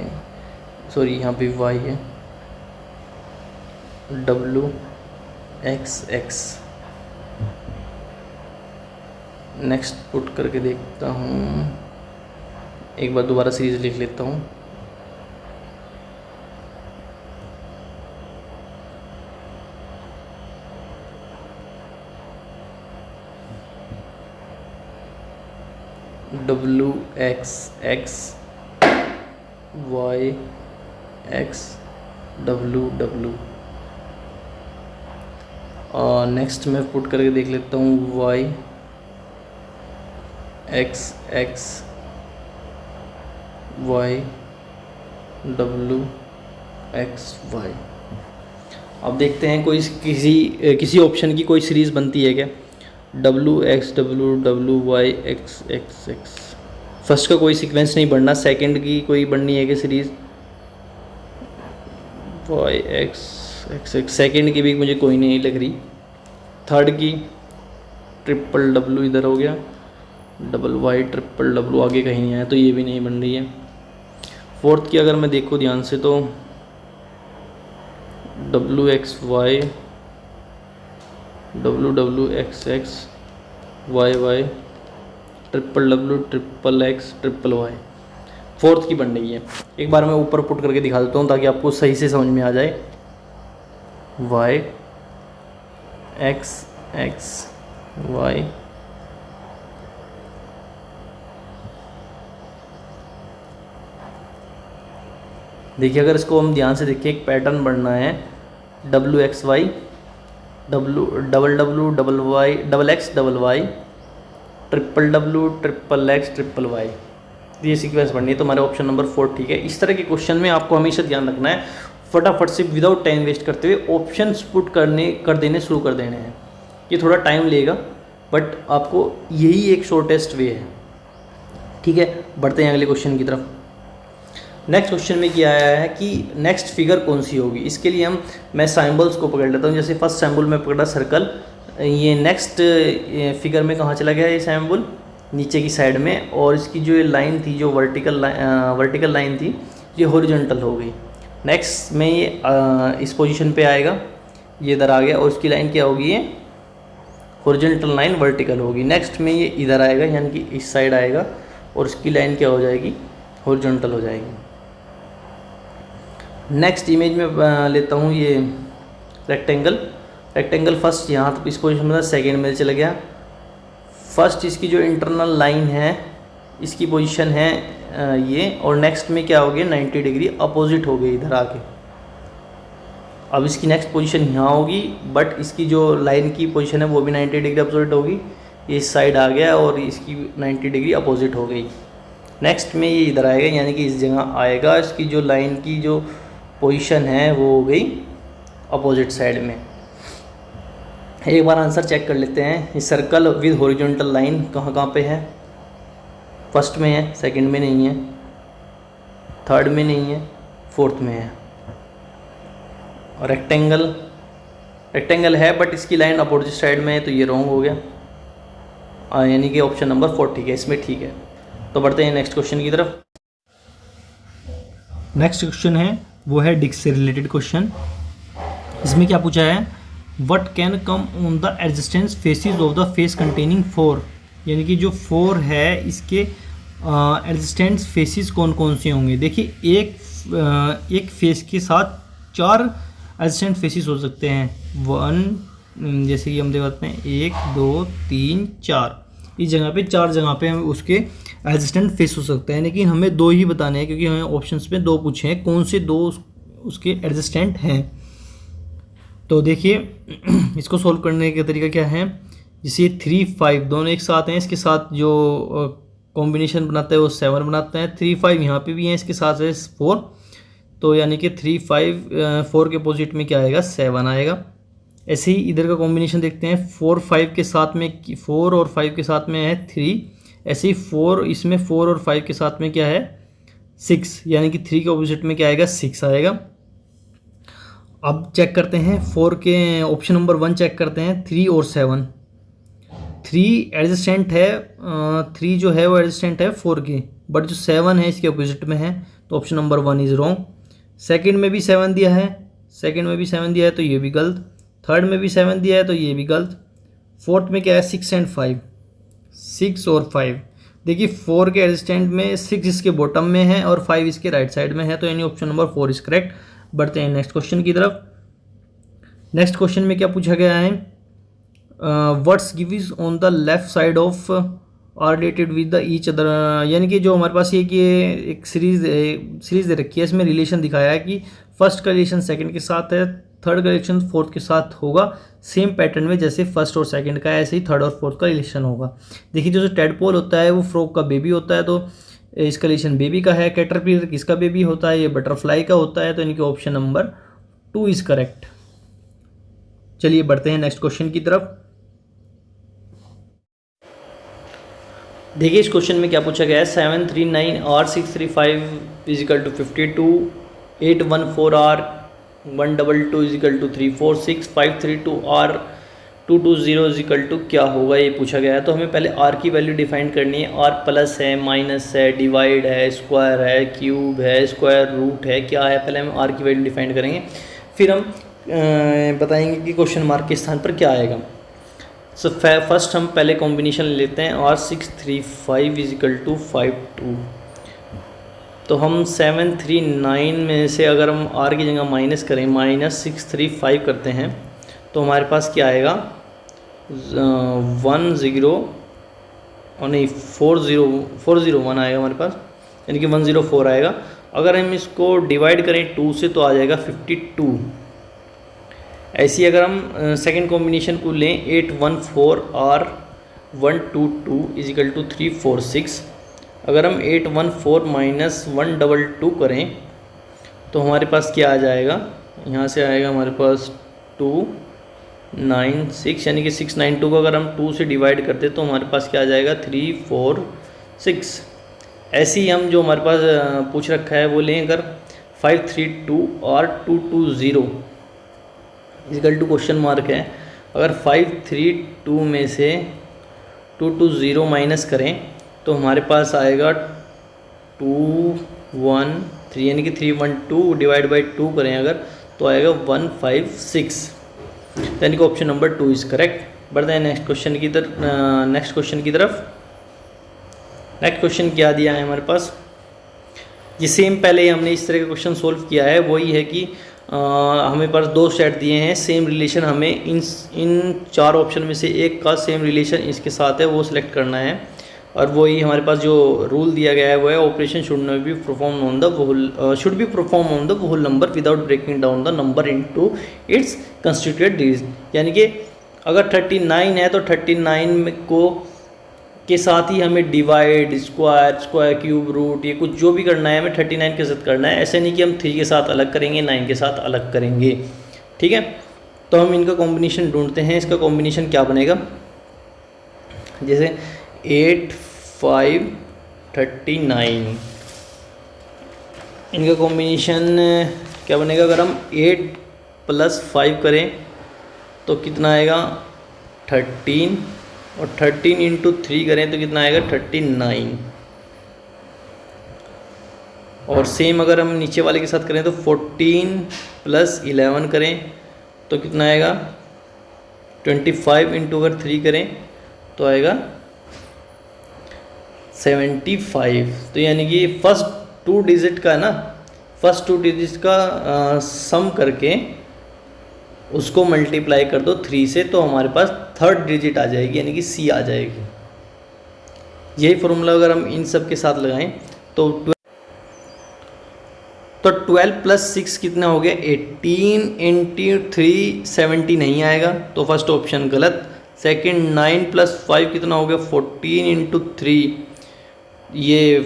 सॉरी यहाँ पे Y है, W X X। Next put करके देखता हूँ, एक बार दोबारा सीरीज लिख लेता हूँ। W X X Y X W W। और नेक्स्ट मैं पुट करके देख लेता हूँ Y X X Y W X Y। अब देखते हैं कोई किसी ऑप्शन की कोई सीरीज़ बनती है क्या। W X W W Y X X X। First का कोई सीक्वेंस नहीं बढ़ना, सेकंड की कोई बढ़नी है कि series Y X X X। Second की भी मुझे कोई नहीं लग रही। थर्ड की ट्रिपल W इधर हो गया, डबल Y ट्रिपल W आगे कहीं नहीं आया, तो ये भी नहीं बन रही है। फोर्थ की अगर मैं देखूँ ध्यान से तो W X Y W W X X Y Y triple W triple X triple Y। Fourth की बन रही है। एक बार मैं ऊपर पुट करके दिखा देता हूँ ताकि आपको सही से समझ में आ जाए। Y X X Y. देखिए अगर इसको हम ध्यान से देखिए, एक पैटर्न बनना है, W X Y, W double W double Y, double X double Y, triple W triple X triple Y, ये सीक्वेंस बननी है। तो हमारा ऑप्शन नंबर 4 ठीक है। इस तरह के क्वेश्चन में आपको हमेशा ध्यान रखना है, फटाफट से विदाउट टाइम वेस्ट करते हुए ऑप्शंस पुट कर देने शुरू कर देने हैं। ये थोड़ा टाइम लेगा बट आपको यही एक शॉर्टेस्ट वे है। ठीक है, बढ़ते हैं अगले क्वेश्चन की तरफ। नेक्स्ट क्वेश्चन में क्या आया है कि नेक्स्ट फिगर कौन सी होगी। इसके लिए मैं सिंबल्स को पकड़ लेता हूँ। जैसे फर्स्ट सिंबल में पकड़ा सर्कल, ये नेक्स्ट फिगर में कहाँ चला गया ये सिंबल, नीचे की साइड में, और इसकी जो लाइन थी, जो वर्टिकल लाइन थी, ये हॉरिजॉन्टल हो गई। नेक्स्ट में ये इस पोजीशन पे आएगा, ये इधर आ गया, और इसकी लाइन क्या होगी, ये हॉरिजॉन्टल लाइन वर्टिकल होगी। नेक्स्ट में ये इधर आएगा, यानी कि इस साइड आएगा, और इसकी लाइन क्या हो जाएगी, हॉरिजॉन्टल हो जाएगी। नेक्स्ट इमेज में लेता हूँ ये रेक्टेंगल फर्स्ट यहाँ इस पोजीशन में था, सेकेंड में चला गया। फर्स्ट इसकी जो इंटरनल लाइन है, इसकी पोजीशन है ये, और नेक्स्ट में क्या हो गया, 90 डिग्री अपोजिट हो गई इधर आके। अब इसकी नेक्स्ट पोजीशन यहाँ होगी, बट इसकी जो लाइन की पोजीशन है वो भी 90 डिग्री अपोजिट होगी। ये इस साइड आ गया और इसकी 90 डिग्री अपोजिट हो गई। नेक्स्ट में ये इधर आएगा, यानी कि इस जगह आएगा। इसकी जो लाइन की जो पोजीशन है वो हो गई अपोजिट साइड में। एक बार आंसर चेक कर लेते हैं। ये सर्कल विद हॉरिजॉन्टल लाइन कहाँ कहाँ पे है, फर्स्ट में है, सेकंड में नहीं है, थर्ड में नहीं है, फोर्थ में है। और रेक्टेंगल है बट इसकी लाइन अपोजिट साइड में है, तो ये रॉन्ग हो गया, यानी कि ऑप्शन नंबर 4 ठीक है, इसमें ठीक है। तो बढ़ते हैं नेक्स्ट क्वेश्चन की तरफ। नेक्स्ट क्वेश्चन है वो है डिस्क से रिलेटेड क्वेश्चन। इसमें क्या पूछा है, what can come on the adjacent faces of the face containing 4, यानी कि जो 4 है इसके एडजस्टेंस फेसिस कौन कौन से होंगे। देखिए एक फेस के साथ 4 एडजस्टेंट फेसिस हो सकते हैं। 1 जैसे कि हम देखते हैं 1 2 3 4, इस जगह पे 4 जगह पे हम उसके एडजस्टेंट फेस हो सकते हैं, लेकिन हमें 2 ही बताने हैं क्योंकि हमें ऑप्शंस में 2 पूछे हैं, कौन से 2 उसके एडजस्टेंट हैं। तो देखिए इसको सॉल्व करने का तरीका क्या है, जैसे 3 5 दोनों एक साथ हैं, इसके साथ जो कॉम्बिनेशन बनाता है वो 7 बनाता है। 3 5 यहाँ पे भी हैं, इसके साथ है 4, तो यानी कि 3 5 4 के अपोजिट में क्या आएगा, 7 आएगा। ऐसे ही इधर का कॉम्बिनेशन देखते हैं, 4 5 के साथ में 4 और 5 के साथ में है 3, ऐसे ही 4 इसमें 4 और 5 के साथ में क्या है 6, यानी कि 3 के अपोजिट में क्या आएगा, 6 आएगा। अब चेक करते हैं 4 के ऑप्शन नंबर 1 चेक करते हैं, 3 और 7, 3 एडजस्टेंट है, 3 जो है वो एडजस्टेंट है 4 के, बट जो 7 है इसके अपोजिट में है, तो option number 1 is wrong. Second में भी 7 दिया है, तो ये भी गलत। थर्ड में भी 7 दिया है, तो ये भी गलत। फोर्थ में क्या है, 6 एंड 5, 6 और 5। देखिए 4 के एडजस्टेंट में 6 इसके बॉटम में है और 5 इसके राइट साइड में है, तो यानी ऑप्शन नंबर 4 इज करेक्ट। बढ़ते हैं नेक्स्ट क्वेश्चन की तरफ। नेक्स्ट क्वेश्चन में क्या पूछा गया है, what's gives on the left side of are related with the each other, यानी कि जो हमारे पास ये कि एक सीरीज दे रखी है, इसमें रिलेशन दिखाया है कि फर्स्ट का रिलेशन सेकंड के साथ है, थर्ड का रिलेशन फोर्थ के साथ होगा, सेम पैटर्न में जैसे फर्स्ट और सेकंड का है ऐसे ही थर्ड और फोर्थ का रिलेशन होगा। देखिए जो टेडपोल होता है वो फ्रॉग का बेबी होता है, तो इसका रिलेशन बेबी का है। कैटरपिलर किसका बेबी होता है, ये बटरफ्लाई का होता है, तो इनके ऑप्शन नंबर 2 इज करेक्ट। चलिए बढ़ते हैं नेक्स्ट क्वेश्चन की तरफ। देखिए इस क्वेश्चन में क्या पूछा गया है, 739 R 635 equal to 52, 814 R 122 equal to 346, 532 R 220 equal to क्या होगा, ये पूछा गया है। तो हमें पहले R की वैल्यू डिफाइन करनी है। R प्लस है, माइनस है, डिवाइड है, स्क्वायर है, क्यूब है, स्क्वायर रूट है, क्या है, पहले हम R की वैल्यू डिफाइन करेंगे, फिर हम बताएंगे कि क्वेश्चन मार्क के स्थान पर क्या आएगा। सो फर्स्ट हम पहले कॉम्बिनेशन लेते हैं, R 635 इजिकल टू 52। तो हम 739 में से अगर हम R की जगह माइनस करें, -635 करते हैं, तो हमारे पास क्या आएगा, 10 और नहीं 401 आएगा हमारे पास, यानी कि 104 आएगा। अगर हम इसको डिवाइड करें 2 से तो आ जाएगा 52। ऐसी अगर हम सेकंड कॉम्बिनेशन को लें 814 और 122 इजिकल टू 346। अगर हम 814 माइनस 122 करें तो हमारे पास क्या आ जाएगा, यहाँ से आएगा हमारे पास 296, यानी कि 692 को अगर हम 2 से डिवाइड करते तो हमारे पास क्या आ जाएगा 346। ऐसे ही हम जो हमारे पास पूछ रखा है वो लें अगर 532 और 220 इजिकल टू क्वेश्चन मार्क है। अगर 532 में से 220 माइनस करें तो हमारे पास आएगा 213, यानी कि 312 डिवाइड बाई 2 करें अगर तो आएगा 156, यानी कि ऑप्शन नंबर 2 इज़ करेक्ट। बढ़ते हैं नेक्स्ट क्वेश्चन की तरफ। नेक्स्ट क्वेश्चन क्या दिया है हमारे पास, ये सेम पहले ही हमने इस तरह का क्वेश्चन सोल्व किया है। वही है कि हमें पास 2 सेट दिए हैं, सेम रिलेशन हमें इन 4 ऑप्शन में से एक का सेम रिलेशन इसके साथ है वो सिलेक्ट करना है। और वही हमारे पास जो रूल दिया गया है वो है operation should be perform on the whole number without breaking down the number into its constituent digit. यानी कि अगर 39 है तो 39 को के साथ ही हमें डिवाइड, स्क्वायर क्यूब, रूट, ये कुछ जो भी करना है हमें 39 के साथ करना है। ऐसे नहीं कि हम 3 के साथ अलग करेंगे, 9 के साथ अलग करेंगे। ठीक है, तो हम इनका कॉम्बिनेशन ढूंढते हैं। इसका कॉम्बिनेशन क्या बनेगा, जैसे 8 5 39, इनका कॉम्बिनेशन क्या बनेगा। अगर हम 8 + 5 करें तो कितना आएगा 13, और 13 × 3 करें तो कितना आएगा 39। और सेम अगर हम नीचे वाले के साथ करें तो 14 + 11 करें तो कितना आएगा 25 × अगर 3 करें तो आएगा 75। तो यानी कि फर्स्ट 2 डिजिट का ना, फर्स्ट 2 डिजिट का सम करके उसको मल्टीप्लाई कर दो 3 से तो हमारे पास 3rd डिजिट आ जाएगी, यानी कि C आ जाएगी। यही फॉर्मूला अगर हम इन सब के साथ लगाएं तो 12 + 6 कितना हो गया 18 × 3 70 नहीं आएगा, तो फर्स्ट ऑप्शन गलत। सेकंड 9 + 5 कितना हो गया 14 × 3, ये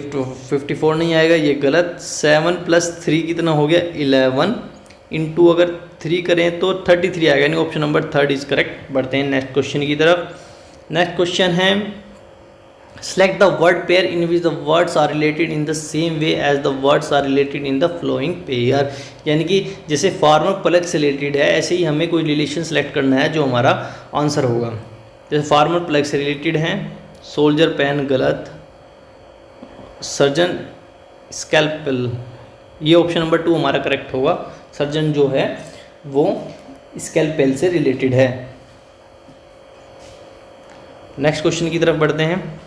54 नहीं आएगा, ये गलत। 7 + 3 कितना हो गया 11 × अगर 3 करें तो 33 आएगा, यानी ऑप्शन नंबर 3 इज़ करेक्ट। बढ़ते हैं नेक्स्ट क्वेश्चन की तरफ। नेक्स्ट क्वेश्चन है select the word pair in which the words are related in the same way as the words are related in the following pair. यानी कि जैसे फार्मर प्लग से रिलेटेड है ऐसे ही हमें कोई रिलेशन सेलेक्ट करना है जो हमारा आंसर होगा। जैसे फार्मर प्लग से रिलेटेड है, सोल्जर पेन गलत, सर्जन स्कैल्पेल, ये ऑप्शन नंबर 2 हमारा करेक्ट होगा। सर्जन जो है वो स्कैल्पेल से रिलेटेड है। नेक्स्ट क्वेश्चन की तरफ बढ़ते हैं।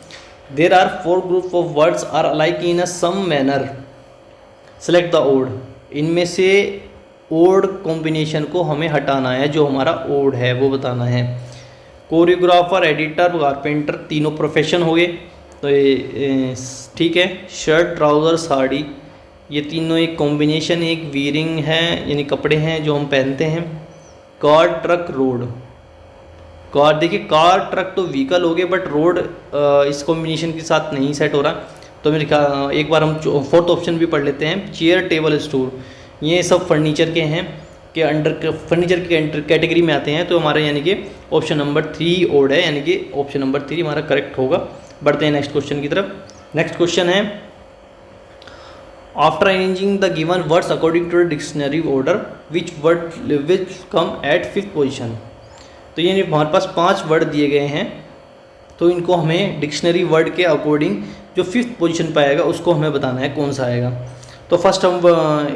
There are 4 group of words are alike in a some manner, select the odd. इनमें से ओड कॉम्बिनेशन को हमें हटाना है, जो हमारा ओड है वो बताना है। कोरियोग्राफर, एडिटर, कारपेंटर, तीनों प्रोफेशन हो गए तो ये ठीक है। शर्ट, ट्राउज़र, साड़ी, ये तीनों एक कॉम्बिनेशन, एक वीयरिंग है यानी कपड़े हैं जो हम पहनते हैं। Car, truck, road. कार देखिए, कार ट्रक तो व्हीकल हो गए बट रोड इस कॉम्बिनेशन के साथ नहीं सेट हो रहा, तो मेरे ख्याल एक बार हम 4th ऑप्शन भी पढ़ लेते हैं। चेयर, टेबल, स्टूल, ये सब फर्नीचर के हैं के अंडर, फर्नीचर के कैटेगरी में आते हैं, तो हमारा यानी कि ऑप्शन नंबर 3 ओड है, यानी कि ऑप्शन नंबर 3 हमारा करेक्ट होगा। बढ़ते हैं नेक्स्ट क्वेश्चन की तरफ। नेक्स्ट क्वेश्चन है after arranging the given words according to the dictionary order which come at 5th position. तो ये हमारे पास 5 वर्ड दिए गए हैं, तो इनको हमें डिक्शनरी वर्ड के अकॉर्डिंग जो 5th पोजीशन पे आएगा उसको हमें बताना है कौन सा आएगा। तो फर्स्ट हम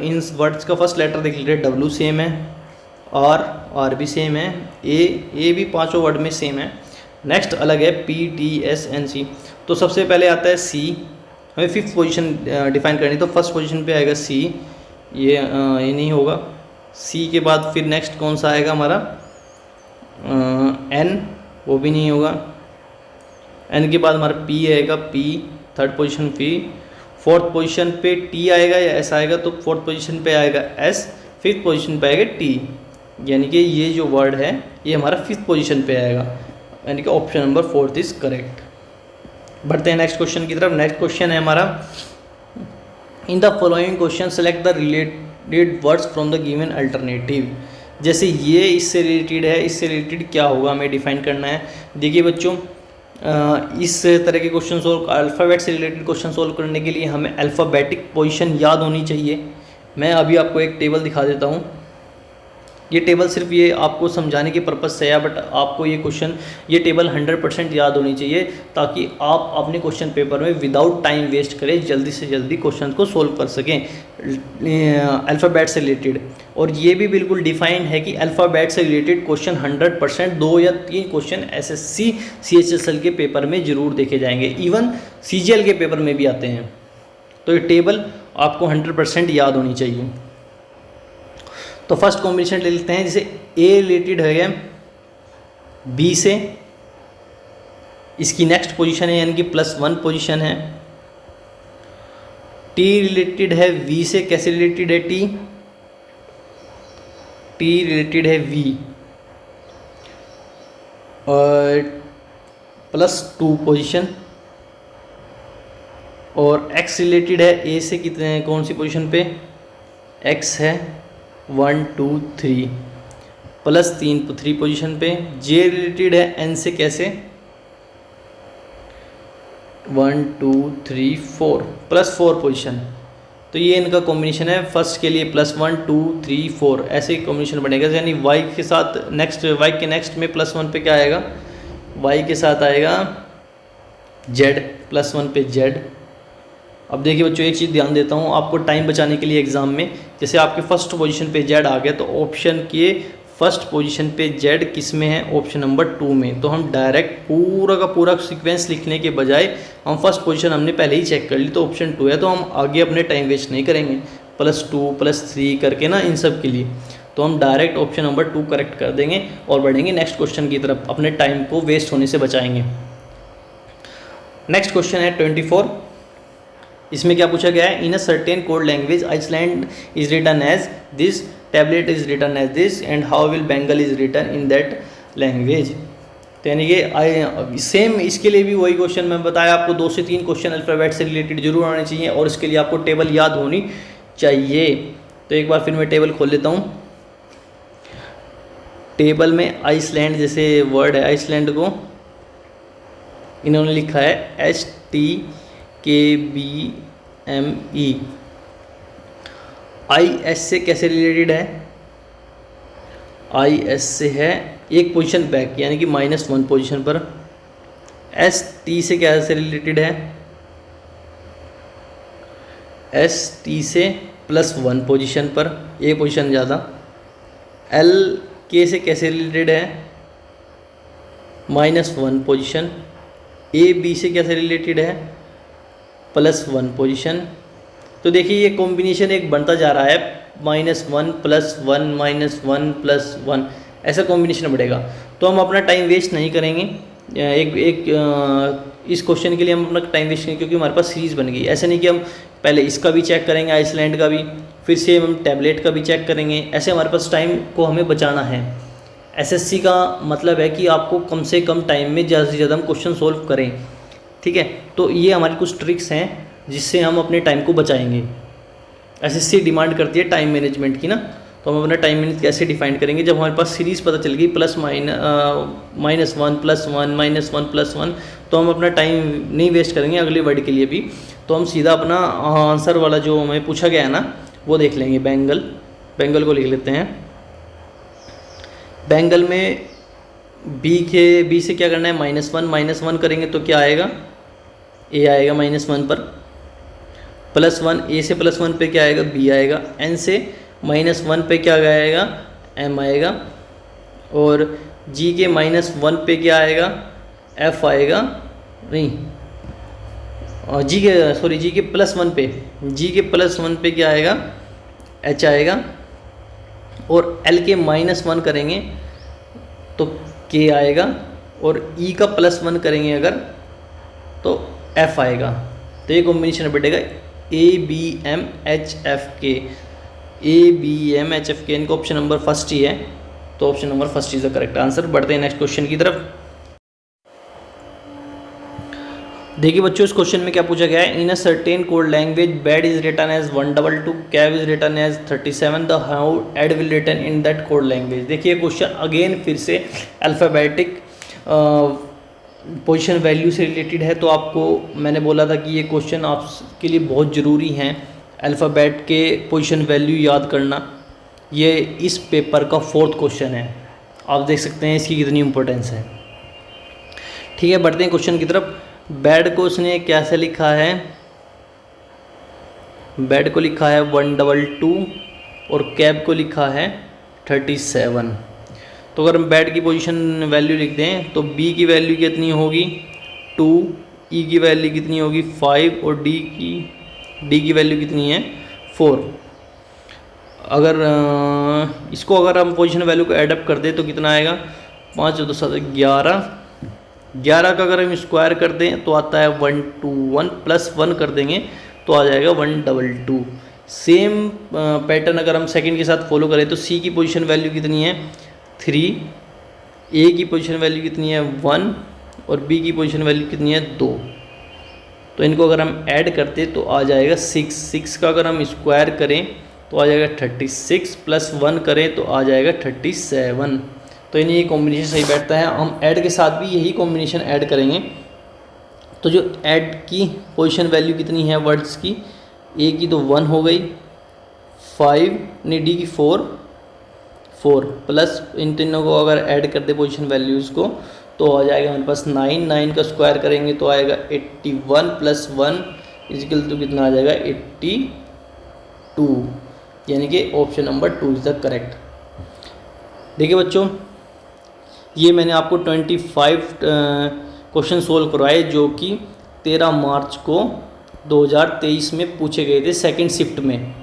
इन वर्ड्स का फर्स्ट लेटर देख लीजिए, W सेम है, R भी सेम है, A भी 5 वर्ड में सेम है। नेक्स्ट अलग है P, T, S, N, C। तो सबसे पहले आता है C, हमें 5th पोजीशन डिफाइन करनी, तो फर्स्ट पोजीशन पे आएगा C, ये नहीं होगा। C के बाद फिर नेक्स्ट कौन सा आएगा हमारा N, वो भी नहीं होगा। एन के बाद हमारा पी आएगा, P third position P, fourth position पे टी आएगा या एस आएगा, तो फोर्थ पोजीशन पे आएगा एस, फिफ्थ पोजीशन पे आएगा टी, यानी कि ये जो वर्ड है ये हमारा फिफ्थ पोजीशन पे आएगा, यानी कि option number fourth is correct. बढ़ते हैं नेक्स्ट क्वेश्चन की तरफ। नेक्स्ट क्वेश्चन है हमारा, इन the following question select the related words from the given alternative. जैसे ये इससे रिलेटेड है, इससे रिलेटेड क्या होगा हमें डिफाइन करना है। देखिए बच्चों, इस तरह के क्वेश्चन सोल्व, अल्फ़ाबेट से रिलेटेड क्वेश्चन सोल्व करने के लिए हमें अल्फ़ाबेटिक पोजीशन याद होनी चाहिए। मैं अभी आपको एक टेबल दिखा देता हूँ। ये टेबल सिर्फ ये आपको समझाने के पर्पज़ से है, बट आपको ये टेबल 100% याद होनी चाहिए, ताकि आप अपने क्वेश्चन पेपर में विदाउट टाइम वेस्ट करें जल्दी से जल्दी क्वेश्चन को सोल्व कर सकें अल्फ़ाबेट से रिलेटेड। और ये भी बिल्कुल डिफाइंड है कि अल्फ़ाबेट से रिलेटेड क्वेश्चन 100% 2 या 3 क्वेश्चन एसएससी सीएचएसएल के पेपर में ज़रूर देखे जाएंगे, इवन सीजीएल के पेपर में भी आते हैं। तो ये टेबल आपको 100% याद होनी चाहिए। तो फर्स्ट कॉम्बिनेशन ले लेते हैं। जैसे ए रिलेटेड है बी से, इसकी नेक्स्ट पोजीशन है यानी कि +1 पोजीशन है। टी रिलेटेड है वी से, कैसे रिलेटेड है टी? टी रिलेटेड है वी और +2 पोजीशन। और एक्स रिलेटेड है ए से, कितने कौन सी पोजीशन पे? एक्स है 1 2 3 +3 पोजीशन पे। जे रिलेटेड है एन से, कैसे? 1 2 3 4 +4 पोजीशन। तो ये इनका कॉम्बिनेशन है फर्स्ट के लिए +1 2 3 4 ऐसे ही कॉम्बिनेशन बनेगा। यानी वाई के साथ नेक्स्ट, वाई के नेक्स्ट में +1 पे क्या आएगा? वाई के साथ आएगा जेड, +1 पे जेड। अब देखिए बच्चों, एक चीज़ ध्यान देता हूँ आपको टाइम बचाने के लिए एग्जाम में। जैसे आपके फर्स्ट पोजीशन पे जेड आ गया, तो ऑप्शन के फर्स्ट पोजीशन पे जेड किस में है? ऑप्शन नंबर 2 में। तो हम डायरेक्ट पूरा का पूरा सीक्वेंस लिखने के बजाय हम फर्स्ट पोजीशन हमने पहले ही चेक कर ली, तो ऑप्शन 2 है, तो हम आगे अपने टाइम वेस्ट नहीं करेंगे +2 +3 करके ना इन सब के लिए। तो हम डायरेक्ट ऑप्शन नंबर 2 करेक्ट कर देंगे और बढ़ेंगे नेक्स्ट क्वेश्चन की तरफ, अपने टाइम को वेस्ट होने से बचाएंगे। नेक्स्ट क्वेश्चन है 24। इसमें क्या पूछा गया है? In a certain code language Iceland is written as this, tablet is written as this, and how will Bengal is written in that language. तो यानी कि सेम इसके लिए भी वही क्वेश्चन मैं बताया आपको, 2 से 3 क्वेश्चन अल्फ़ाबेट से रिलेटेड जरूर आने चाहिए और इसके लिए आपको टेबल याद होनी चाहिए। तो एक बार फिर मैं टेबल खोल लेता हूँ। टेबल में आइसलैंड जैसे वर्ड है, आइसलैंड को इन्होंने लिखा है HTKBME। IS से कैसे रिलेटेड है? IS से है एक पोजीशन बैक, यानी कि -1 पोजीशन पर। ST से कैसे रिलेटेड है? ST से +1 पोजीशन पर, एक पोजीशन ज़्यादा। LK से कैसे रिलेटेड है? -1 पोजीशन। AB से कैसे रिलेटेड है? +1 पोजीशन। तो देखिए ये कॉम्बिनेशन एक बनता जा रहा है, -1 +1 -1 +1 ऐसा कॉम्बिनेशन बढ़ेगा। तो हम अपना टाइम वेस्ट नहीं करेंगे। इस क्वेश्चन के लिए हम अपना टाइम वेस्ट करेंगे क्योंकि हमारे पास सीरीज़ बन गई। ऐसा नहीं कि हम पहले इसका भी चेक करेंगे, आइसलैंड का भी, फिर से हम टैबलेट का भी चेक करेंगे। ऐसे हमारे पास टाइम को हमें बचाना है। एसएससी का मतलब है कि आपको कम से कम टाइम में ज़्यादा से ज़्यादा हम क्वेश्चन सोल्व करें, ठीक है। तो ये हमारी कुछ ट्रिक्स हैं जिससे हम अपने टाइम को बचाएंगे। एसएससी डिमांड करती है टाइम मैनेजमेंट की ना, तो हम अपना टाइम मैनेज कैसे डिफाइन करेंगे? जब हमारे पास सीरीज़ पता चल गई -1 +1 -1 तो हम अपना टाइम नहीं वेस्ट करेंगे अगले वर्ड के लिए भी। तो हम सीधा अपना आंसर वाला जो हमें पूछा गया है ना वो देख लेंगे। बेंगल को लिख लेते हैं। बेंगल में बी से क्या करना है? -1 करेंगे तो क्या आएगा? ए आएगा -1 पर। +1 ए से +1 पे क्या आएगा? बी आएगा। एन से -1 पे क्या आएगा? एम आएगा। और जी के -1 पे क्या आएगा? एफ आएगा। नहीं, जी के +1 पे क्या आएगा? एच आएगा। और एल के -1 करेंगे तो के आएगा। और ई का +1 करेंगे अगर तो एफ आएगा। तो ये कॉम्बिनेशन बैठेगा ABMHFK। ABMHFK इनका ऑप्शन नंबर फर्स्ट ही है, तो option number first is the correct answer. बढ़ते हैं नेक्स्ट क्वेश्चन की तरफ। देखिए बच्चों, इस क्वेश्चन में क्या पूछा गया है। In a certain code language bad is written as 122, cave is written as 37, the how add will written in that code language. देखिए क्वेश्चन अगेन फिर से अल्फ़ाबेटिक पोजीशन वैल्यू से रिलेटेड है। तो आपको मैंने बोला था कि ये क्वेश्चन आपके लिए बहुत ज़रूरी हैं, अल्फ़ाबेट के पोजीशन वैल्यू याद करना। ये इस पेपर का 4th क्वेश्चन है, आप देख सकते हैं इसकी कितनी इंपॉर्टेंस है। ठीक है, बढ़ते हैं क्वेश्चन की तरफ। बैड को उसने कैसे लिखा है, बैड को लिखा है 122 और कैब को लिखा है 37। तो अगर हम बैड की पोजीशन वैल्यू लिख दें तो बी की वैल्यू कितनी होगी 2, ई की वैल्यू कितनी होगी 5 और डी की वैल्यू कितनी है 4। अगर इसको अगर हम पोजीशन वैल्यू को एडअप कर दें तो कितना आएगा 5 और 2 7 11 का अगर हम स्क्वायर कर दें तो आता है 121 +1 कर देंगे तो आ जाएगा 122। सेम पैटर्न अगर हम सेकंड के साथ फॉलो करें तो सी की पोजीशन वैल्यू कितनी है 3, ए की पोजीशन वैल्यू कितनी है 1 और बी की पोजीशन वैल्यू कितनी है 2। तो इनको अगर हम ऐड करते तो आ जाएगा 6 का अगर हम स्क्वायर करें तो आ जाएगा 36 +1 करें तो आ जाएगा 37। तो यानी ये कॉम्बिनेशन सही बैठता है। हम ऐड के साथ भी यही कॉम्बिनेशन ऐड करेंगे। तो जो ऐड की पोजीशन वैल्यू कितनी है वर्ड्स की, ए की तो 1 हो गई, 5 ने डी की 4 प्लस इन तीनों को अगर ऐड कर दे पोजीशन वैल्यूज़ को तो आ जाएगा हमारे पास 9 का स्क्वायर करेंगे तो आएगा 81 + 1 इजिकल टू कितना आ जाएगा 82। यानी कि option number 2 is the correct. देखिए बच्चों, ये मैंने आपको 25 क्वेश्चन सोल्व करवाए जो कि 13 मार्च को 2023 में पूछे गए थे सेकंड शिफ्ट में।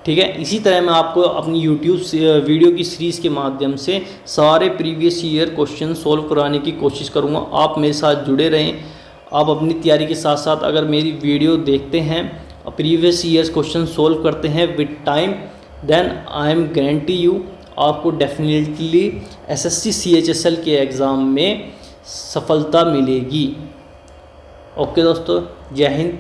ठीक है, इसी तरह मैं आपको अपनी यूट्यूब वीडियो की सीरीज़ के माध्यम से सारे प्रीवियस ईयर क्वेश्चन सोल्व कराने की कोशिश करूँगा। आप मेरे साथ जुड़े रहें। आप अपनी तैयारी के साथ साथ अगर मेरी वीडियो देखते हैं, प्रीवियस ईयर्स क्वेश्चन सोल्व करते हैं with time, then I am guarantee you आपको डेफिनेटली एसएससी सीएचएसएल के एग्ज़ाम में सफलता मिलेगी। ओके दोस्तों, जय हिंद।